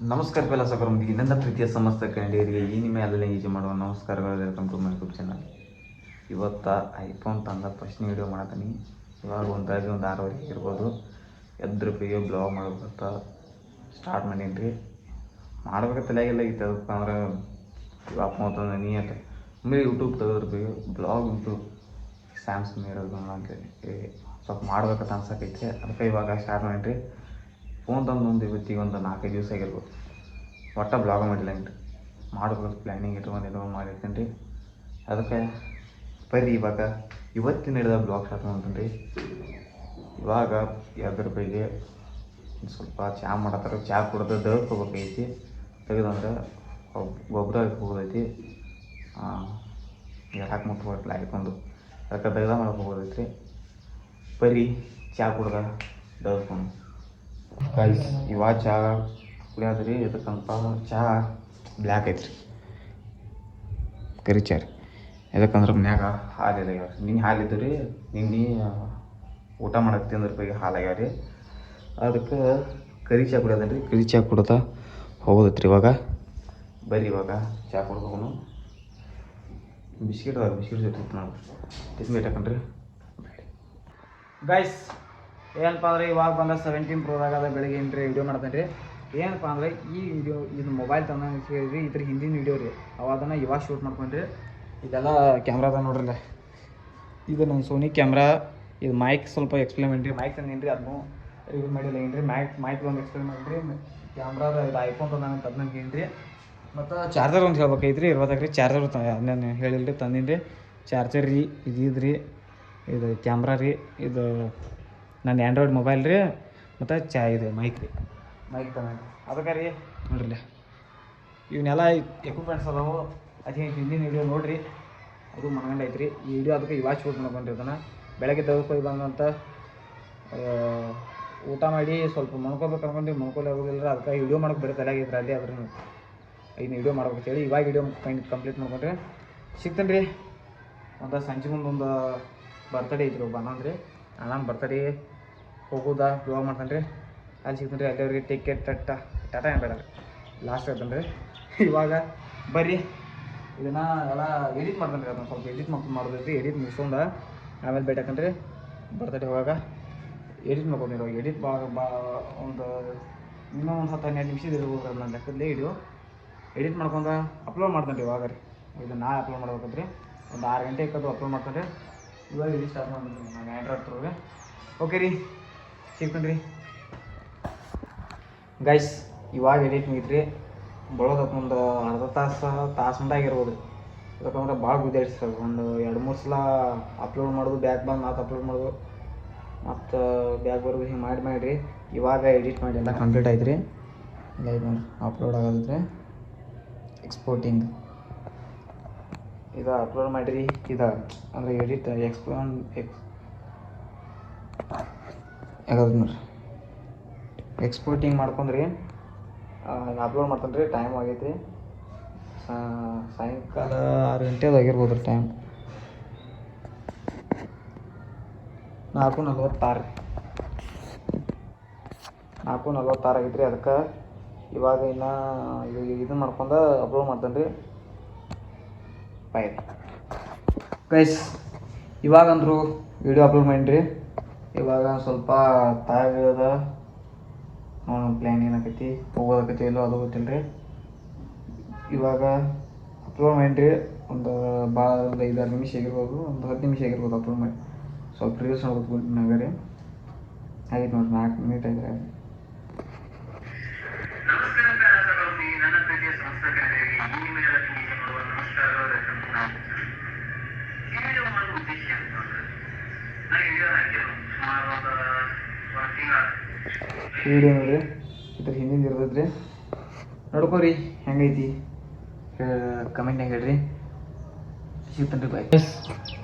ನಮಸ್ಕಾರ ಪೆಲ್ಲ ಸಕರೊಂದಿಗೆ ನನ್ನ ಪ್ರೀತಿಯ ಸಮಸ್ತ ಕಂಡಿಯರಿಗೆ ಈ ನಿಮ್ಮ ಎಲ್ಲ ಈಜಿ ಮಾಡುವ ನಮಸ್ಕಾರಗಳು. Welcome to my YouTube channel. ಇವತ್ತು ಐಫೋನ್ ತಂದ ಫಸ್ಟ್ ವೀಡಿಯೋ ಮಾಡತ್ತೀನಿ. ಇವಾಗ ಒಂದು 6:30 ಇರ್ಬೋದು. ಎದ್ರಪಿಗೆ ಬ್ಲಾಗ್ ಮಾಡ್ಬೇಕಂತ ಸ್ಟಾರ್ಟ್ ಮಾಡೀನಿ ರೀ. ಮಾಡ್ಬೇಕು ತಲೆಯಾಗೆಲ್ಲ ಇತ್ತು. ಅದಕ್ಕೆ ಅಂದ್ರೆ ಇವಾಗ ಫೋನ್ ನೀಯತ್ ಒಮ್ಮೆ ಯೂಟ್ಯೂಬ್ ತೆಗೆದ್ರಪಿಗೆ ಬ್ಲಾಗ್ ಉಂಟು ಸ್ಯಾಮ್ಸಂಗ್ ಇರೋದು ಅಂತೇಳಿ ಸ್ವಲ್ಪ ಮಾಡ್ಬೇಕಂತ ಅನ್ಸಕೈತೆ. ಅದಕ್ಕೆ ಇವಾಗ ಸ್ಟಾರ್ಟ್ ಮಾಡೀನಿ ರೀ. ಫೋನ್ ತಂದು ಇವತ್ತಿಗೆ ಒಂದು 4-5 ದಿವಸ ಆಗಿರ್ಬೋದು. ಒಟ್ಟ ಬ್ಲಾಗ ಮಾಡಿಲ್ಲ ಇಂಟ್ರಿ ಮಾಡ್ಬೇಕು ಪ್ಲ್ಯಾನಿಂಗ್ ಇಟ್ಕೊಂಡು ಮಾಡಿರ್ತೀನಿ ರೀ. ಅದಕ್ಕೆ ಬರ್ರಿ ಇವಾಗ ಇವತ್ತಿನ ಹಿಡಿದ ಬ್ಲಾಗ್ ಸ್ಟಾರ್ಟ್ ಮಾಡ್ತೀನಿ ರೀ. ಇವಾಗ 2 ರೂಪಾಯಿಗೆ ಸ್ವಲ್ಪ ಚಹಾ ಮಾಡತ್ತಾರೆ. ಚಹಾ ಕುಡ್ದು ದಳ್ಕೋಬೇಕೈತಿ. ತೆಗೆದಂದ್ರೆ ಗೊಬ್ಬರ ಹೋಗೋದೈತಿ. ಎಡಾಕ್ ಮುಟ್ಕೊಟ್ಲ ಹಾಕೊಂಡು ಅದಕ್ಕೆ ತೆಗ್ದ ಮಾಡಕ್ಕೆ ಹೋಗೋದೈತಿ ರೀ. ಬರ್ರಿ ಚಹಾ ಕುಡ್ದ ದಳ್ಕೊಂಡು ಗೈಸ್ ಇವಾಗ ಚಹಾ ಕುಡಿಯೋದ್ರಿ. ಇದಕ್ಕಂತ ಚಹಾ ಬ್ಲ್ಯಾಕ್ ಐತ್ರಿ, ಕರಿ ಚಹಾ ರೀ. ಯಾಕಂದ್ರೆ ಮನ್ಯಾಗ ಹಾಲಿಲ್ಲ ಆಗ್ಯಾವ. ನಿನ್ನೆ ಹಾಲಿದ್ದು ರೀ. ನಿನ್ನೆ ಊಟ ಮಾಡಕ್ಕೆ ತಿಂದ್ರಪಾಯಿಗೆ ಹಾಲು ಆಗ್ಯಾವ ರೀ. ಅದಕ್ಕೆ ಕರಿ ಚಹಾ ಕುಡಿಯೋದನ್ರಿ. ಕರಿ ಚಹಾ ಕುಡ್ದ ಹೋಗೋದೈತ್ರಿ. ಇವಾಗ ಬರ್ರಿ ಇವಾಗ ಚಹಾ ಕುಡ್ದು ಬಿಸ್ಕಿಟ್ ಜೊತೆ ನಾವು ಬಿಸ್ಕಿಟ್ ಹಾಕಂಡ್ರಿ ಗೈಸ್. ಏನಪ್ಪ ಅಂದ್ರೆ ಇವಾಗ ಬಂದ 17 ಪ್ರೋದಾಗದ ಬೆಳಗ್ಗೆ ಇಂಟ್ರಿ ವಿಡಿಯೋ ಮಾಡ್ತೇನೆ ರೀ. ಏನಪ್ಪ ಅಂದ್ರೆ ಈ ವಿಡಿಯೋ ಇದು ಮೊಬೈಲ್ ತಂದು ಹೇಳಿರಿ. ಇದ್ರ ಹಿಂದಿನ ವಿಡಿಯೋ ರೀ. ಅವಾದನ್ನು ಇವಾಗ ಶೂಟ್ ಮಾಡ್ಕೊಂಡ್ರಿ. ಇದೆಲ್ಲ ಕ್ಯಾಮ್ರಾದ ನೋಡ್ರಲ್ಲ. ಇದು ನನ್ನ ಸೋನಿ ಕ್ಯಾಮ್ರಾ. ಇದು ಮೈಕ್ ಸ್ವಲ್ಪ ಎಕ್ಸ್ಪ್ಲೇನ್ ಮಾಡಿರಿ. ಮೈಕ್ ತಂದೇನು ರೀ. ಅದನ್ನು ರಿವ್ಯೂ ಮಾಡಿಲ್ಲ ಏನು ರೀ. ಮೈಕ್ ಒಂದು ಎಕ್ಸ್ಪ್ಲೇನ್ ಮಾಡಿರಿ. ಕ್ಯಾಮ್ರಾದ ಇದು ಐಫೋನ್ ತಂದಾನೆ ತಂದಂಗೆ ಏನು ರೀ. ಮತ್ತು ಚಾರ್ಜರ್ ಒಂದು ಹೇಳ್ಬೇಕೈತ್ರಿ. ಇರ್ಬೋದಾಗ್ರಿ ಚಾರ್ಜರ್ ನಾನು ಹೇಳಿಲ್ಲ ರೀ. ತಂದೀನಿ ರೀ ಚಾರ್ಜರ್ ರೀ. ಇದು ರೀ, ಇದು ಕ್ಯಾಮ್ರಾ ರೀ. ಇದು ನನ್ನ ಆ್ಯಂಡ್ರಾಯ್ಡ್ ಮೊಬೈಲ್ ರೀ. ಮತ್ತು ಇದು ಮೈಕ್ ರೀ. ಮೈಕ್ ತಂದ ಅದಕ್ಕೆ ರೀ ನೋಡ್ರಿ. ಇವನ್ನೆಲ್ಲ ಎಕ್ವಿಪ್ಮೆಂಟ್ಸ್ ಅದಾವು. ಅದು ಹಿಂದಿನ ವಿಡಿಯೋ ನೋಡಿರಿ. ಅದು ಮನಗಂಡು ಐತ್ರಿ. ಈ ವಿಡಿಯೋ ಅದಕ್ಕೆ ಇವಾಗ ಶೂಟ್ ಮಾಡ್ಕೊಂಡ್ರಿ. ಅದನ್ನು ಬೆಳಗ್ಗೆ ತೆಗೆದುಕೊಂಡು ಬಂದಂತ ಊಟ ಮಾಡಿ ಸ್ವಲ್ಪ ಮಣ್ಕೋಬೇಕು ಅನ್ಕೊಂಡು ಮಣ್ಕೊಲಿ ಆಗೋದಿಲ್ಲ. ಅದಕ್ಕೆ ವಿಡಿಯೋ ಮಾಡೋಕೆ ಬೇರೆ ತಲೆಯಾಗಿದ್ರೆ ಅಲ್ಲಿ ಅದ್ರ ಇದನ್ನ ವಿಡಿಯೋ ಮಾಡ್ಬೇಕು ಹೇಳಿ ಇವಾಗ ವಿಡಿಯೋ ಕಂಪ್ಲೀಟ್ ಮಾಡ್ಕೊಂಡ್ರಿ ಸಿಗ್ತೇನೆ ರೀ. ಒಂದು ಸಂಜೆ ಮುಂದೆ ಒಂದು ಬರ್ತಡೇ ಐತ್ರಿ ಒಬ್ಬ ಅನ್ನಂದ್ರಿ. ನಾನು ಬರ್ತಡೇ ಹೋಗೋದಾ ಬ್ಲಾಗ್ ಮಾಡ್ತಾನೆ ರೀ. ಅಲ್ಲಿ ಸಿಗ್ತಾನೆ ರೀ. ಅಲ್ಲಿವ್ರಿಗೆ ಟಿಕೆಟ್ ಟಾಟಾ ಏನು ಬೇಡ ರೀ. ಲಾಸ್ಟ್ ಹೇಳ್ತಾನೆ ರೀ. ಇವಾಗ ಬರ್ರಿ ಇದನ್ನು ಎಲ್ಲ ಎಡಿಟ್ ಮಾಡ್ತಾನೆ ರೀ. ಅದನ್ನು ಸ್ವಲ್ಪ ಎಡಿಟ್ ಮಾಡೋದೈತಿ. ಎಡಿಟ್ ಮುಗಿಸ್ಕೊಂಡು ಆಮೇಲೆ ಭೇಟಿ ಹಾಕಂಡ್ರಿ. ಬರ್ತಡೇ ಹೋಗಾಗ ಎಡಿಟ್ ಮಾಡ್ಕೊಂಡಿರೋ ಎಡಿಟ್ ಒಂದು ಇನ್ನೂ ಒಂದು 10-12 ನಿಮಿಷ ಇರ್ಬೋದು. ನನ್ನ ಲೆಕ್ಕದಲ್ಲಿ ವಿಡಿಯೋ ಎಡಿಟ್ ಮಾಡ್ಕೊಂಡು ಅಪ್ಲೋಡ್ ಮಾಡ್ತಾನೆ ರೀ. ಇವಾಗ ರೀ ಇದನ್ನು ನಾ ಅಪ್ಲೋಡ್ ಮಾಡ್ಬೇಕಂತ ರೀ. ಒಂದು 6 ಗಂಟೆ ಇಕ್ಕದು ಅಪ್ಲೋಡ್ ಮಾಡ್ತಾನೆ ರೀ. ಇವಾಗ ಎಡಿಟ್ ಸ್ಟಾರ್ಟ್ ಮಾಡ್ತೀನಿ ನಾನು ಆ್ಯಂಡ್ರಾಯ್ಡ್ ಥ್ರೂ. ಓಕೆ ರೀ ಸಿಗ್ತಾನೆ ರೀ ಗೈಸ್. ಇವಾಗ ಎಡಿಟ್ ಮುಗಿತ್ರಿ. ಬಳೋದಕ್ಕೆ ಒಂದು ಅರ್ಧ ತಾಸು ಮುಂದಾಗಿರ್ಬೋದು. ಯಾಕಂದ್ರೆ ಭಾಳ ಗುದ್ದಾಡಿಸ್ತಾರೆ. ಒಂದು 2-3 ಸಲ ಅಪ್ಲೋಡ್ ಮಾಡೋದು, ಬ್ಯಾಗ್ ಬಂದು ಮಾತು ಅಪ್ಲೋಡ್ ಮಾಡೋದು, ಮತ್ತು ಬ್ಯಾಗ್ ಬರೋದು ಹಿಂಗೆ ಮಾಡಿರಿ. ಇವಾಗ ಎಡಿಟ್ ಮಾಡಿ ಎಲ್ಲ ಕಂಪ್ಲೀಟ್ ಆಯ್ತು ರೀ. ಲೈವ್ ಅಪ್ಲೋಡ್ ಆಗೋದ್ರೆ ಎಕ್ಸ್ಪೋರ್ಟಿಂಗ್ ಇದು ಅಪ್ಲೋಡ್ ಮಾಡಿರಿ. ಇದು ಅಂದರೆ ಎಡಿಟ್ ಯಾಕಂದ್ರೆ ನೋಡ್ರಿ ಎಕ್ಸ್ಪೋರ್ಟಿಂಗ್ ಮಾಡ್ಕೊಂಡ್ರಿ ಅಪ್ಲೋಡ್ ಮಾಡ್ತಾನೆ ರೀ. ಟೈಮ್ ಆಗೈತಿ ಸಾಯಂಕಾಲ 6 ಗಂಟೆದು ಆಗಿರ್ಬೋದು ರೀ. ಟೈಮ್ 4:46 ಆಗೈತೆ ರೀ. ಅದಕ್ಕೆ ಇವಾಗ ಇನ್ನು ಇದನ್ನು ಮಾಡ್ಕೊಂಡು ಅಪ್ಲೋಡ್ ಮಾಡ್ತಾನೆ ರೀ. Bye guys. ಇವಾಗಂದ್ರು ವಿಡಿಯೋ ಅಪ್ಲೋಡ್ ಮಾಡಿರಿ. ಇವಾಗ ಸ್ವಲ್ಪ ತಾಯಿದ ಪ್ಲ್ಯಾನ್ ಏನಾಕೈತಿ ಹೋಗೋದಕ್ಕೈತಿ ಎಲ್ಲೋ ಅದು ಗೊತ್ತಿಲ್ಲ ರೀ. ಇವಾಗ ಅಪ್ಲೋಡ್ ಮಾಡಿರಿ. ಒಂದು 5-6 ನಿಮಿಷ ಆಗಿರ್ಬೋದು, ಒಂದು 10 ನಿಮಿಷ ಆಗಿರ್ಬೋದು ಅಪ್ಲೋಡ್ ಮಾಡಿ. ಸ್ವಲ್ಪ ರೀಲ್ಸ್ ನೋಡ್ಬೇಕು ನಾಗ ರೀ. ಆಗೈತೆ ನೋಡ್ರಿ 4 ಮಿನಿಟ್ ಆಗಿದೆ. ವಿಡಿಯೋ ನೋಡ್ರಿ. ಇದ್ರ ಹಿಂದಿಂದ ಇರ್ತೈತ್ರಿ. ನೋಡ್ಕೋರಿ ಹೆಂಗೈತಿ ಕಮೆಂಟ್ನಾಗ ಹೇಳ್ರಿ. ಸಿಗ್ತಾನೆ ರೀ ಬಾಯ್.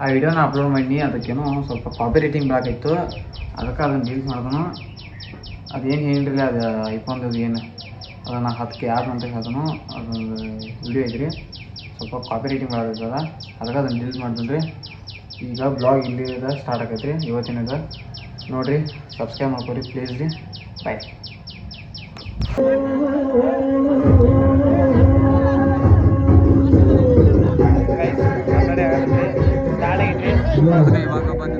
ಆ ವಿಡಿಯೋನ ಅಪ್ಲೋಡ್ ಮಾಡಿ ಅದಕ್ಕೇನೋ ಸ್ವಲ್ಪ ಕಾಪಿ ರೇಟಿಂಗ್ ಬೇಕಾಗಿತ್ತು. ಅದಕ್ಕೆ ಅದನ್ನು ಡಿಲೀಟ್ ಮಾಡಿದನು. ಅದೇನು ಹೇಳಿರಲಿಲ್ಲ. ಅದು ಐಫೋನ್ದು ಏನು ಅದನ್ನು 10K ಅಂತ ಹೇಳ್ದನು. ಅದೊಂದು ವಿಡಿಯೋ ಐತ್ರಿ. ಸ್ವಲ್ಪ ಕಾಪಿ ರೇಟಿಂಗ್ ಬೇಕಾಗ್ತದ. ಅದಕ್ಕೆ ಅದನ್ನು ಡಿಲೀಟ್ ಮಾಡ್ತೀನಿ ರೀ. ಈಗ ಬ್ಲಾಗ್ ಇಲ್ಲಿಂದ ಸ್ಟಾರ್ಟ್ ಆಗೈತೆ ರೀ. ಇವತ್ತಿನದ ನೋಡಿರಿ. ಸಬ್ಸ್ಕ್ರೈಬ್ ಮಾಡ್ಕೊರಿ ಪ್ಲೀಸ್ ರೀ. ಬಾಯ್. ಇವಾಗ